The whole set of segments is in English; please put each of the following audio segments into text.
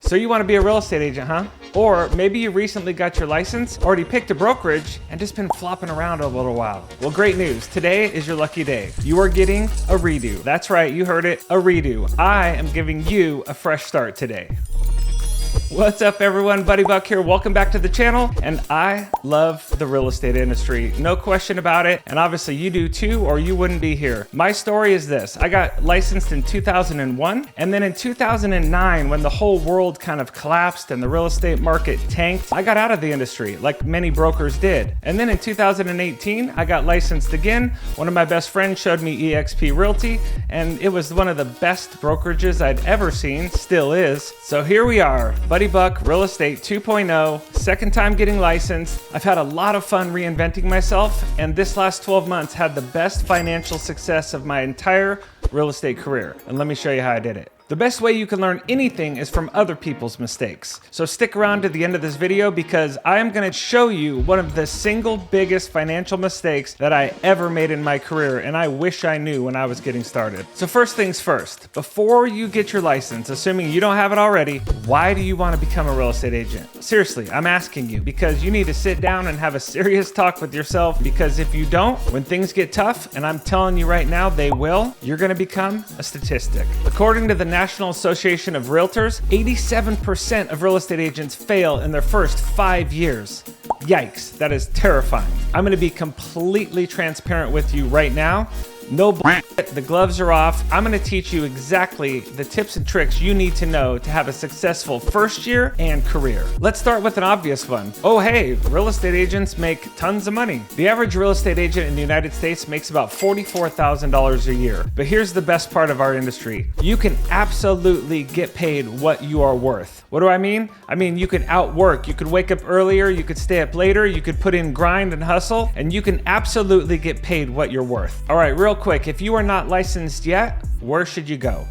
So you want to be a real estate agent, huh? Or maybe you recently got your license, already picked a brokerage, and just been flopping around a little while. Well, great news. Today is your lucky day. You are getting a redo. That's right, you heard it, a redo. I am giving you a fresh start today. What's up everyone, Buddy Buck here. Welcome back to the channel. And I love the real estate industry, no question about it. And obviously you do too, or you wouldn't be here. My story is this. I got licensed in 2001. And then in 2009, when the whole world kind of collapsed and the real estate market tanked, I got out of the industry like many brokers did. And then in 2018, I got licensed again. One of my best friends showed me eXp Realty, and it was one of the best brokerages I'd ever seen, still is. So here we are. Buddy Buck Real Estate 2.0, second time getting licensed. I've had a lot of fun reinventing myself, and this last 12 months had the best financial success of my entire real estate career. And let me show you how I did it. The best way you can learn anything is from other people's mistakes. So stick around to the end of this video because I am gonna show you one of the single biggest financial mistakes that I ever made in my career, and I wish I knew when I was getting started. So first things first, before you get your license, assuming you don't have it already, why do you wanna become a real estate agent? Seriously, I'm asking you because you need to sit down and have a serious talk with yourself, because if you don't, when things get tough, and I'm telling you right now, they will, you're gonna become a statistic. According to the National Association of Realtors, 87% of real estate agents fail in their first 5 years. Yikes, that is terrifying. I'm gonna be completely transparent with you right now. No bullshit, the gloves are off. I'm gonna teach you exactly the tips and tricks you need to know to have a successful first year and career. Let's start with an obvious one. Oh hey, real estate agents make tons of money. The average real estate agent in the United States makes about $44,000 a year. But here's the best part of our industry. You can absolutely get paid what you are worth. What do I mean? I mean, you could outwork, you could wake up earlier, you could stay up later, you could put in grind and hustle, and you can absolutely get paid what you're worth. All right, real quick, if you are not licensed yet, where should you go?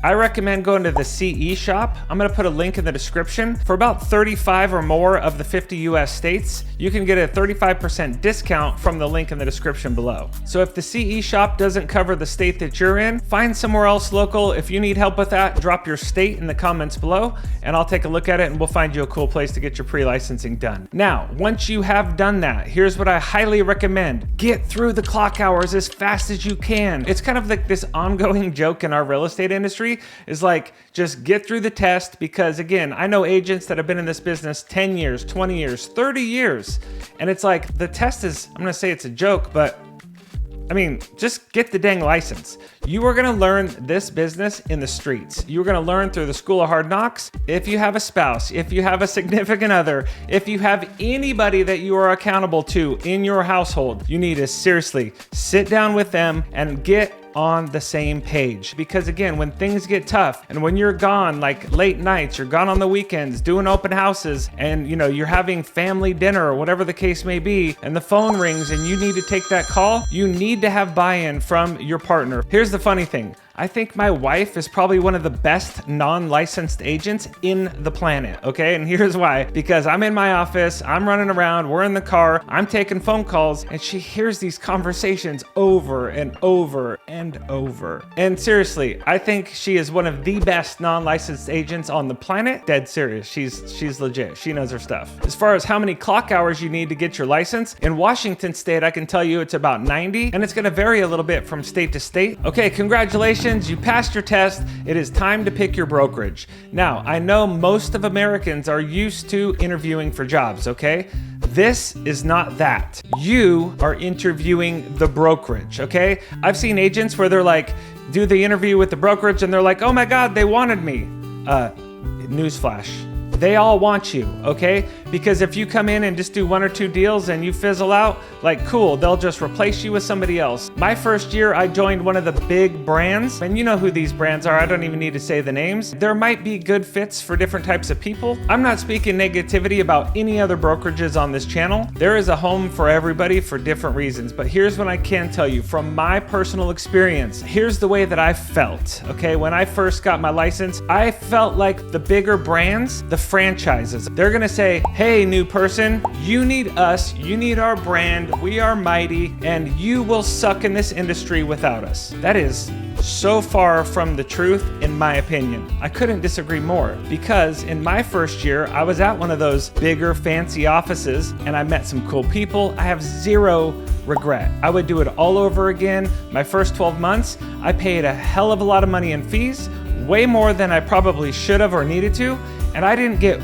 I recommend going to the CE shop. I'm gonna put a link in the description. For about 35 or more of the 50 US states, you can get a 35% discount from the link in the description below. So if the CE shop doesn't cover the state that you're in, find somewhere else local. If you need help with that, drop your state in the comments below and I'll take a look at it and we'll find you a cool place to get your pre-licensing done. Now, once you have done that, here's what I highly recommend. Get through the clock hours as fast as you can. It's kind of like this ongoing joke in our real estate industry is like, just get through the test, because again, I know agents that have been in this business 10 years, 20 years, 30 years. And it's like, the test is, I'm gonna say it's a joke, but I mean, just get the dang license. You are gonna learn this business in the streets. You're gonna learn through the school of hard knocks. If you have a spouse, if you have a significant other, if you have anybody that you are accountable to in your household, you need to seriously sit down with them and get on the same page. Because again, when things get tough and when you're gone, like late nights, you're gone on the weekends doing open houses, and you know, you're having family dinner or whatever the case may be, and the phone rings and you need to take that call, you need to have buy-in from your partner. Here's the funny thing. I think my wife is probably one of the best non-licensed agents in the planet, okay? And here's why. Because I'm in my office, I'm running around, we're in the car, I'm taking phone calls, and she hears these conversations over and over and over. And seriously, I think she is one of the best non-licensed agents on the planet. Dead serious, she's legit, she knows her stuff. As far as how many clock hours you need to get your license, in Washington state, I can tell you it's about 90, and it's gonna vary a little bit from state to state. Okay, congratulations. You passed your test. It is time to pick your brokerage. Now, I know most of Americans are used to interviewing for jobs, okay? This is not that. You are interviewing the brokerage, okay? I've seen agents where they're like, do the interview with the brokerage and they're like, oh my God, they wanted me. Newsflash. They all want you, okay? Because if you come in and just do 1 or 2 deals and you fizzle out, like cool, they'll just replace you with somebody else. My first year, I joined one of the big brands, and you know who these brands are, I don't even need to say the names. There might be good fits for different types of people. I'm not speaking negativity about any other brokerages on this channel. There is a home for everybody for different reasons, but here's what I can tell you from my personal experience. Here's the way that I felt, okay? When I first got my license, I felt like the bigger brands, the franchises. They're gonna say, hey, new person, you need us, you need our brand, we are mighty, and you will suck in this industry without us. That is so far from the truth, in my opinion. I couldn't disagree more, because in my first year, I was at one of those bigger, fancy offices, and I met some cool people. I have zero regret. I would do it all over again. My first 12 months, I paid a hell of a lot of money in fees, way more than I probably should have or needed to, and I didn't get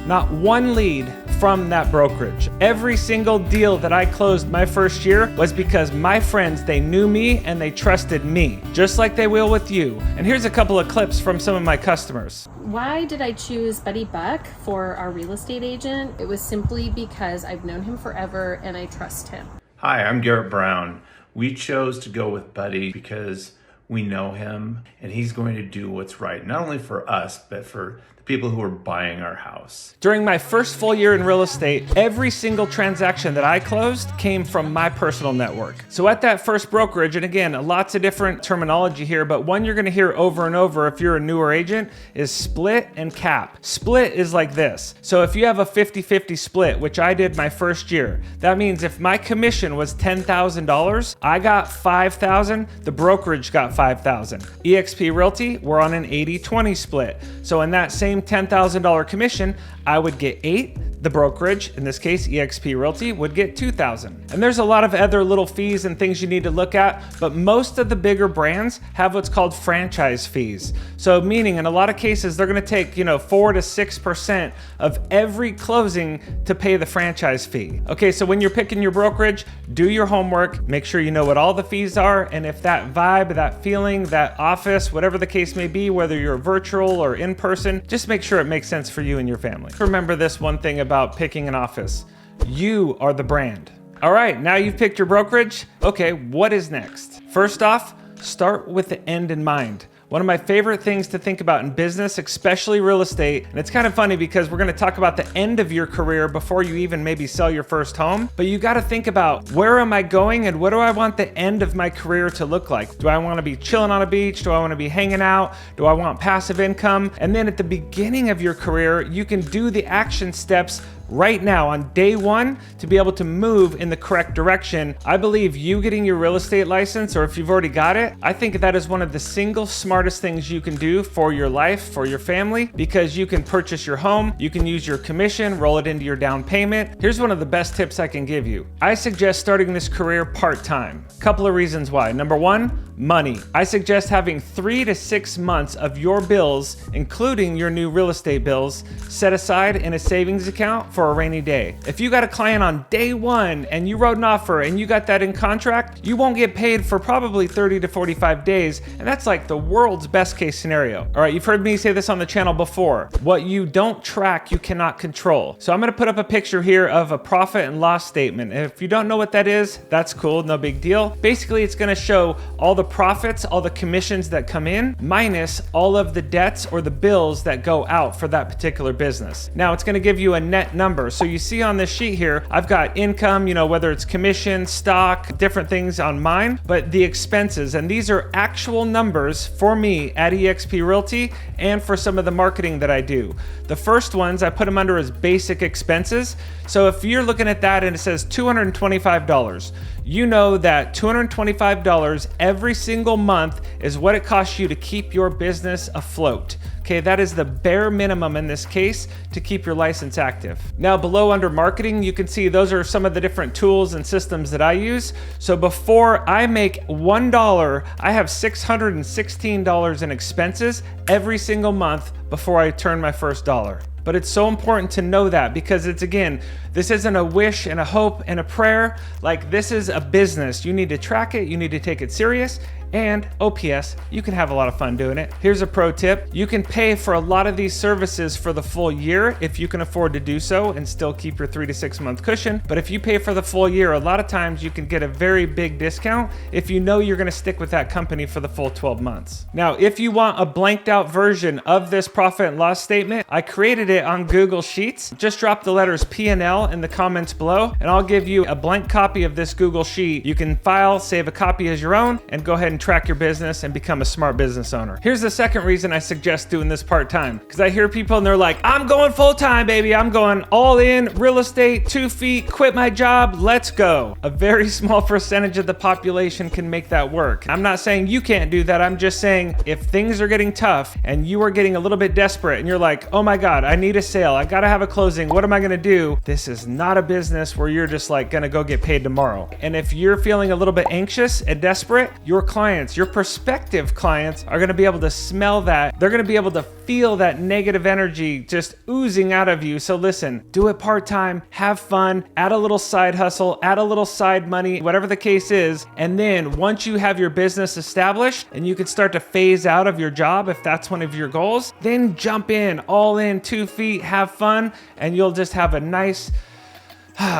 not one lead from that brokerage. Every single deal that I closed my first year was because my friends, they knew me and they trusted me, just like they will with you. And here's a couple of clips from some of my customers. Why did I choose Buddy Buck for our real estate agent? It was simply because I've known him forever and I trust him. Hi, I'm Garrett Brown. We chose to go with Buddy because we know him and he's going to do what's right, not only for us, but for the people who are buying our house. During my first full year in real estate, every single transaction that I closed came from my personal network. So at that first brokerage, and again, lots of different terminology here, but one you're gonna hear over and over if you're a newer agent is split and cap. Split is like this. So if you have a 50-50 split, which I did my first year, that means if my commission was $10,000, I got $5,000, the brokerage got $5,000. eXp Realty, we're on an 80-20 split. So in that same $10,000 commission, I would get $8,000. The brokerage, in this case eXp Realty, would get $2,000. And there's a lot of other little fees and things you need to look at, but most of the bigger brands have what's called franchise fees. So meaning in a lot of cases, they're gonna take 4 to 6% of every closing to pay the franchise fee. Okay, so when you're picking your brokerage, do your homework, make sure you know what all the fees are, and if that vibe, that feeling, that office, whatever the case may be, whether you're virtual or in person, just make sure it makes sense for you and your family. Remember this one thing about picking an office. You are the brand. All right, now you've picked your brokerage. Okay, what is next? First off, start with the end in mind. One of my favorite things to think about in business, especially real estate, and it's kind of funny because we're gonna talk about the end of your career before you even maybe sell your first home, but you gotta think about where am I going and what do I want the end of my career to look like? Do I wanna be chilling on a beach? Do I wanna be hanging out? Do I want passive income? And then at the beginning of your career, you can do the action steps right now on day one to be able to move in the correct direction. I believe you getting your real estate license, or if you've already got it, I think that is one of the single smartest things you can do for your life, for your family, because you can purchase your home, you can use your commission, roll it into your down payment. Here's one of the best tips I can give you. I suggest starting this career part-time. Couple of reasons why. Number one, money. I suggest having 3 to 6 months of your bills, including your new real estate bills, set aside in a savings account for a rainy day. If you got a client on day one and you wrote an offer and you got that in contract, you won't get paid for probably 30 to 45 days, and that's like the world's best case scenario. All right, you've heard me say this on the channel before. What you don't track, you cannot control. So I'm gonna put up a picture here of a profit and loss statement. And if you don't know what that is, that's cool, no big deal. Basically, it's gonna show all the profits, all the commissions that come in, minus all of the debts or the bills that go out for that particular business. Now, it's gonna give you a net number. So you see on this sheet here, I've got income, whether it's commission, stock, different things on mine, but the expenses, and these are actual numbers for me at eXp Realty and for some of the marketing that I do. The first ones, I put them under as basic expenses. So if you're looking at that and it says $225, you know that $225 every single month is what it costs you to keep your business afloat. Okay, that is the bare minimum in this case to keep your license active. Now below under marketing, you can see those are some of the different tools and systems that I use. So before I make $1, I have $616 in expenses every single month before I turn my first dollar. But it's so important to know that because it's, again, this isn't a wish and a hope and a prayer. Like, this is a business. You need to track it. You need to take it serious. And OPS, you can have a lot of fun doing it. Here's a pro tip. You can pay for a lot of these services for the full year if you can afford to do so and still keep your 3 to 6 month cushion. But if you pay for the full year, a lot of times you can get a very big discount if you know you're gonna stick with that company for the full 12 months. Now, if you want a blanked out version of this profit and loss statement, I created it on Google Sheets. Just drop the letters P&L in the comments below, and I'll give you a blank copy of this Google Sheet. You can file, save a copy as your own, and go ahead and track your business and become a smart business owner. Here's the second reason I suggest doing this part-time, because I hear people and they're like, I'm going full-time, baby. I'm going all in, real estate, 2 feet, quit my job, let's go. A very small percentage of the population can make that work. I'm not saying you can't do that. I'm just saying if things are getting tough and you are getting a little bit desperate and you're like, oh my God, I need a sale. I gotta have a closing. What am I gonna do? This is not a business where you're just like gonna go get paid tomorrow. And if you're feeling a little bit anxious and desperate, your clients, your prospective clients are gonna be able to smell that. They're gonna be able to feel that negative energy just oozing out of you. So listen, do it part-time, have fun, add a little side hustle, add a little side money, whatever the case is. And then once you have your business established and you can start to phase out of your job, if that's one of your goals, then jump in, all in, 2 feet, have fun, and you'll just have a nice,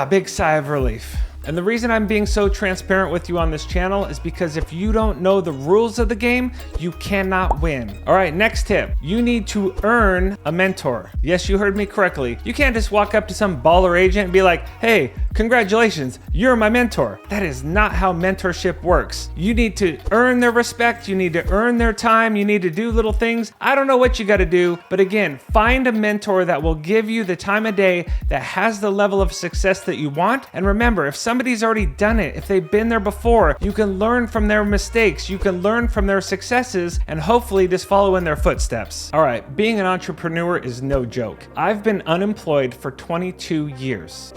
big sigh of relief. And the reason I'm being so transparent with you on this channel is because if you don't know the rules of the game, you cannot win. All right, next tip. You need to earn a mentor. Yes, you heard me correctly. You can't just walk up to some baller agent and be like, hey, congratulations, you're my mentor. That is not how mentorship works. You need to earn their respect. You need to earn their time. You need to do little things. I don't know what you got to do, but again, find a mentor that will give you the time of day that has the level of success that you want. And remember, if somebody's already done it, if they've been there before, you can learn from their mistakes, you can learn from their successes, and hopefully just follow in their footsteps. All right, being an entrepreneur is no joke. I've been unemployed for 22 years.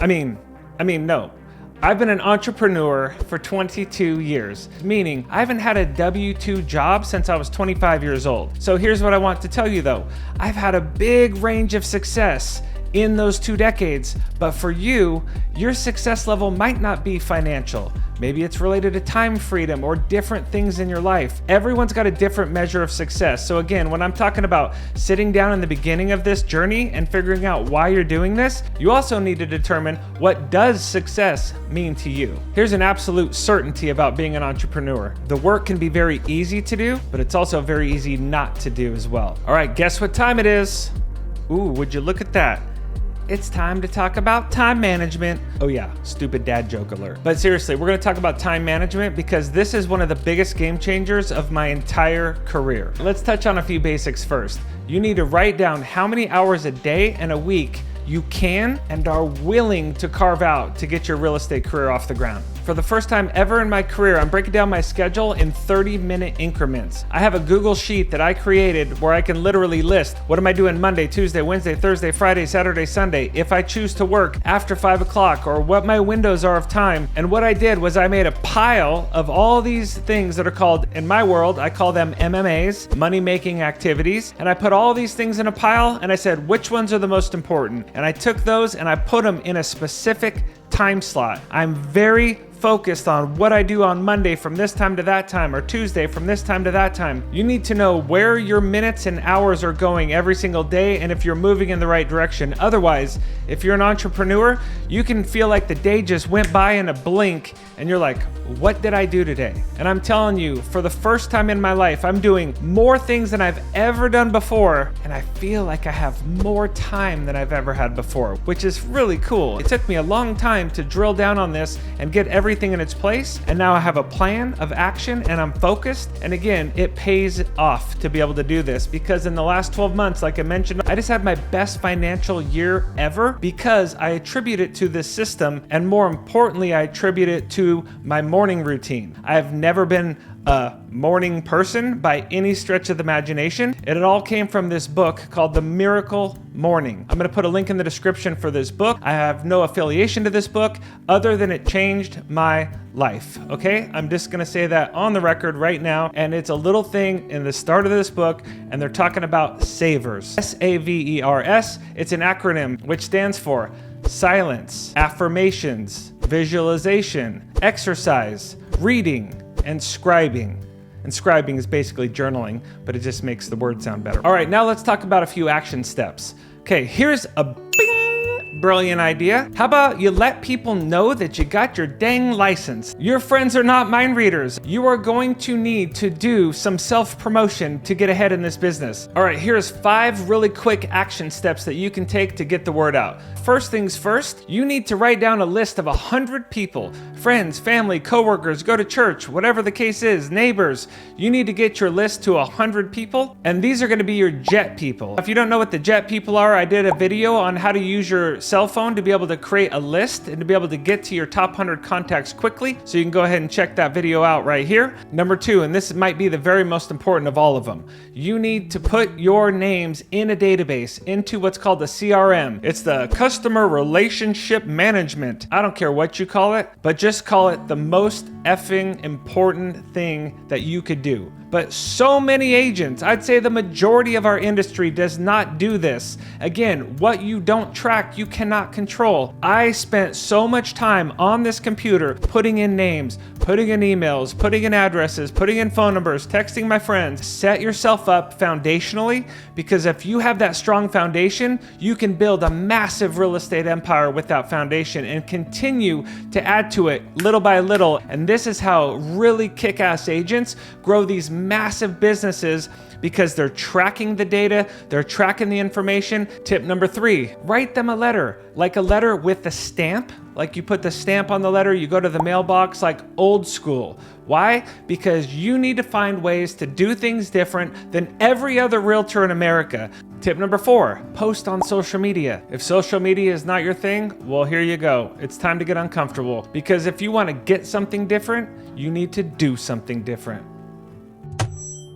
No. I've been an entrepreneur for 22 years, meaning I haven't had a W-2 job since I was 25 years old. So here's what I want to tell you though. I've had a big range of success in those 2 decades, but for you, your success level might not be financial. Maybe it's related to time freedom or different things in your life. Everyone's got a different measure of success. So again, when I'm talking about sitting down in the beginning of this journey and figuring out why you're doing this, you also need to determine what does success mean to you. Here's an absolute certainty about being an entrepreneur. The work can be very easy to do, but it's also very easy not to do as well. All right, guess what time it is? Ooh, would you look at that? It's time to talk about time management. Oh yeah, stupid dad joke alert. But seriously, we're gonna talk about time management because this is one of the biggest game changers of my entire career. Let's touch on a few basics first. You need to write down how many hours a day and a week you can and are willing to carve out to get your real estate career off the ground. For the first time ever in my career, I'm breaking down my schedule in 30-minute increments. I have a Google sheet that I created where I can literally list what am I doing Monday, Tuesday, Wednesday, Thursday, Friday, Saturday, Sunday, if I choose to work after 5 o'clock, or what my windows are of time. And what I did was I made a pile of all these things that are called, in my world, I call them MMAs, money-making activities. And I put all these things in a pile and I said, which ones are the most important? And I took those and I put them in a specific time slot. I'm very focused on what I do on Monday from this time to that time, or Tuesday from this time to that time. You need to know where your minutes and hours are going every single day and if you're moving in the right direction. Otherwise, if you're an entrepreneur, you can feel like the day just went by in a blink and you're like, what did I do today? And I'm telling you, for the first time in my life, I'm doing more things than I've ever done before, and I feel like I have more time than I've ever had before, which is really cool. It took me a long time to drill down on this and get everything in its place, and now I have a plan of action and I'm focused. And again, it pays off to be able to do this because in the last 12 months, like I mentioned, I just had my best financial year ever because I attribute it to this system, and more importantly, I attribute it to my morning routine. I've never been a morning person by any stretch of the imagination. It all came from this book called The Miracle Morning. I'm going to put a link in the description for this book. I have no affiliation to this book other than it changed my life. Okay? I'm just going to say that on the record right now. And it's a little thing in the start of this book, and they're talking about SAVERS. SAVERS. It's an acronym which stands for silence, affirmations, visualization, exercise, reading, and scribing. And scribing is basically journaling, but it just makes the word sound better. All right, now let's talk about a few action steps. Okay, here's a Brilliant idea. How about you let people know that you got your dang license? Your friends are not mind readers. You are going to need to do some self-promotion to get ahead in this business. All right, here's 5 really quick action steps that you can take to get the word out. First things first, you need to write down a list of 100 people, friends, family, coworkers, go to church, whatever the case is, neighbors. You need to get your list to 100 people, and these are going to be your jet people. If you don't know what the jet people are, I did a video on how to use your cell phone to be able to create a list and to be able to get to your top 100 contacts quickly. So you can go ahead and check that video out right here. Number 2, and this might be the very most important of all of them, you need to put your names in a database into what's called the CRM. It's the Customer Relationship Management. I don't care what you call it, but just call it the most effing important thing that you could do. But so many agents, I'd say the majority of our industry does not do this. Again, what you don't track, you cannot control. I spent so much time on this computer putting in names, putting in emails, putting in addresses, putting in phone numbers, texting my friends. Set yourself up foundationally, because if you have that strong foundation, you can build a massive real estate empire with that foundation and continue to add to it little by little. And this is how really kick-ass agents grow these massive businesses, because they're tracking the data, they're tracking the information. Tip number 3, write them a letter, like a letter with a stamp. Like you put the stamp on the letter, you go to the mailbox, like old school. Why? Because you need to find ways to do things different than every other realtor in America. Tip number 4, post on social media. If social media is not your thing, well, here you go. It's time to get uncomfortable, because if you want to get something different, you need to do something different.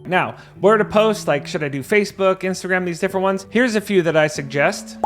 Now, where to post, like should I do Facebook, Instagram, these different ones? Here's a few that I suggest.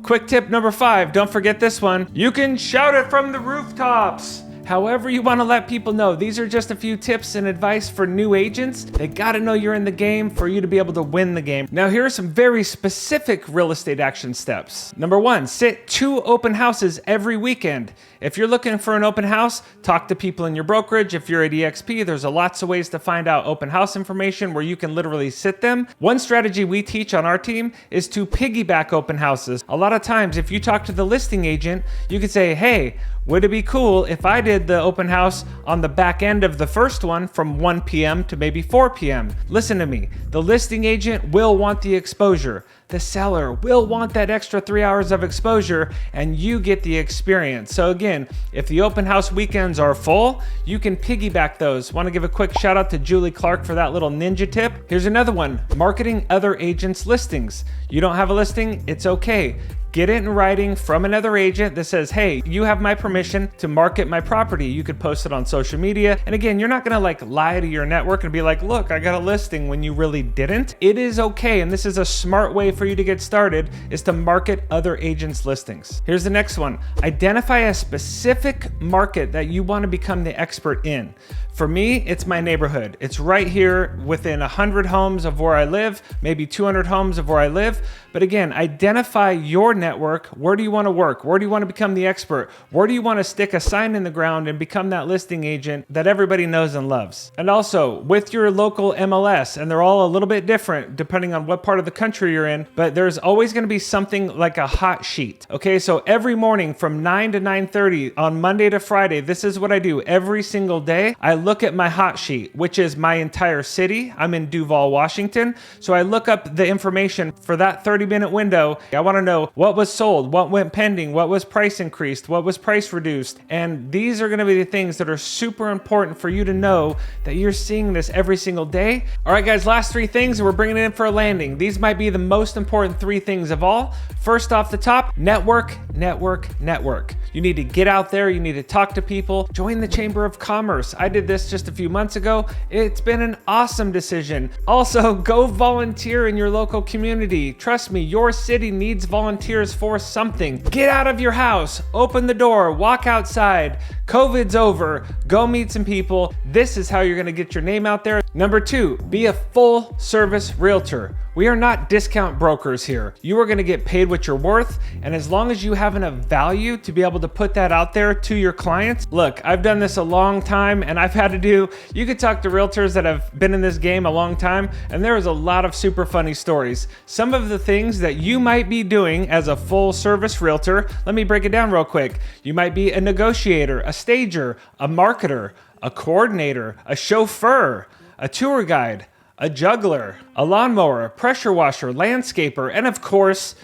Quick tip number 5, don't forget this one. You can shout it from the rooftops. However you want to let people know. These are just a few tips and advice for new agents. They got to know you're in the game for you to be able to win the game. Now, here are some very specific real estate action steps. Number 1, sit 2 open houses every weekend. If you're looking for an open house, talk to people in your brokerage. If you're at EXP, there's lots of ways to find out open house information where you can literally sit them. One strategy we teach on our team is to piggyback open houses. A lot of times, if you talk to the listing agent, you could say, hey, would it be cool if I did the open house on the back end of the first one from 1 p.m. to maybe 4 p.m.? Listen to me. The listing agent will want the exposure. The seller will want that extra 3 hours of exposure, and you get the experience. So again, if the open house weekends are full, you can piggyback those. Want to give a quick shout out to Julie Clark for that little ninja tip. Here's another one, marketing other agents' listings. You don't have a listing, it's okay. Get it in writing from another agent that says, hey, you have my permission to market my property. You could post it on social media. And again, you're not gonna like lie to your network and be like, look, I got a listing when you really didn't. It is okay, and this is a smart way for you to get started, is to market other agents' listings. Here's the next one. Identify a specific market that you wanna become the expert in. For me, it's my neighborhood. It's right here within 100 homes of where I live, maybe 200 homes of where I live. But again, identify your network. Where do you want to work? Where do you want to become the expert? Where do you want to stick a sign in the ground and become that listing agent that everybody knows and loves? And also with your local MLS, and they're all a little bit different depending on what part of the country you're in, but there's always going to be something like a hot sheet. Okay, so every morning from 9 to 9:30 on Monday to Friday, this is what I do every single day. I look at my hot sheet, which is my entire city. I'm in Duval, Washington. So I look up the information for that 30-minute window. I want to know what was sold, what went pending, what was price increased, what was price reduced. And these are going to be the things that are super important for you to know that you're seeing this every single day. All right, guys, last 3 things, and we're bringing it in for a landing. These might be the most important 3 things of all. First off the top, network, network, network. You need to get out there. You need to talk to people. Join the Chamber of Commerce. I did this just a few months ago. It's been an awesome decision. Also, go volunteer in your local community. Trust me, your city needs volunteers for something. Get out of your house, open the door, walk outside. COVID's over. Go meet some people. This is how you're going to get your name out there. Number 2, be a full service realtor. We are not discount brokers here. You are going to get paid what you're worth, and as long as you have enough value to be able to put that out there to your clients. Look, I've done this a long time, and I've had to do, you could talk to realtors that have been in this game a long time, and there is a lot of super funny stories. Some of the things that you might be doing as a full service realtor, let me break it down real quick. You might be a negotiator, a stager, a marketer, a coordinator, a chauffeur, a tour guide, a juggler, a lawnmower, a pressure washer, landscaper, and of course,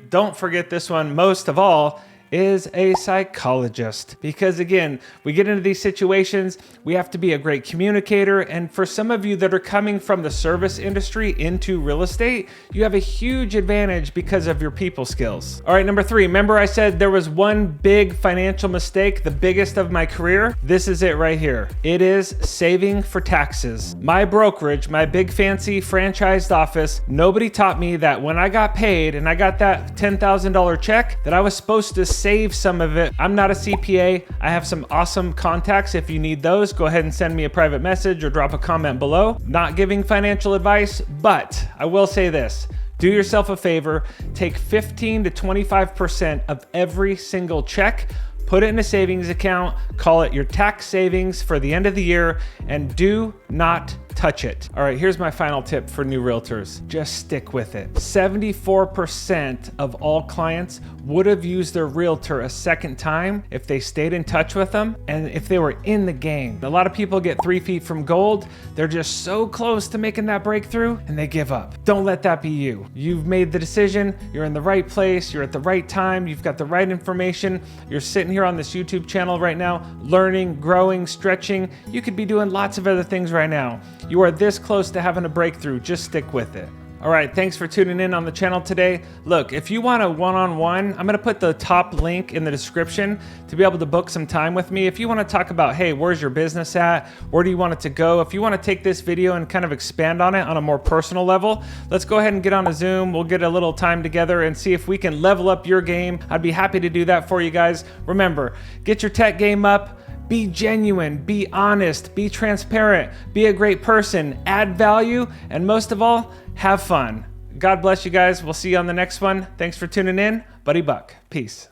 don't forget this one most of all, is a psychologist. Because again, we get into these situations, we have to be a great communicator. And for some of you that are coming from the service industry into real estate, you have a huge advantage because of your people skills. All right, number 3, remember I said there was one big financial mistake, the biggest of my career? This is it right here. It is saving for taxes. My brokerage, my big fancy franchised office, nobody taught me that when I got paid and I got that $10,000 check, that I was supposed to save some of it. I'm not a CPA. I have some awesome contacts. If you need those, go ahead and send me a private message or drop a comment below. Not giving financial advice, but I will say this. Do yourself a favor, take 15 to 25% of every single check, put it in a savings account, call it your tax savings for the end of the year, and do not touch it. All right, here's my final tip for new realtors. Just stick with it. 74% of all clients would have used their realtor a second time if they stayed in touch with them and if they were in the game. A lot of people get 3 feet from gold. They're just so close to making that breakthrough and they give up. Don't let that be you. You've made the decision. You're in the right place. You're at the right time. You've got the right information. You're sitting here on this YouTube channel right now, learning, growing, stretching. You could be doing lots of other things right now. You are this close to having a breakthrough. Just stick with it. All right, thanks for tuning in on the channel today. Look, if you want a one-on-one, I'm gonna put the top link in the description to be able to book some time with me. If you wanna talk about, hey, where's your business at? Where do you want it to go? If you wanna take this video and kind of expand on it on a more personal level, let's go ahead and get on a Zoom. We'll get a little time together and see if we can level up your game. I'd be happy to do that for you guys. Remember, get your tech game up. Be genuine, be honest, be transparent, be a great person, add value, and most of all, have fun. God bless you guys. We'll see you on the next one. Thanks for tuning in. Buddy Buck. Peace.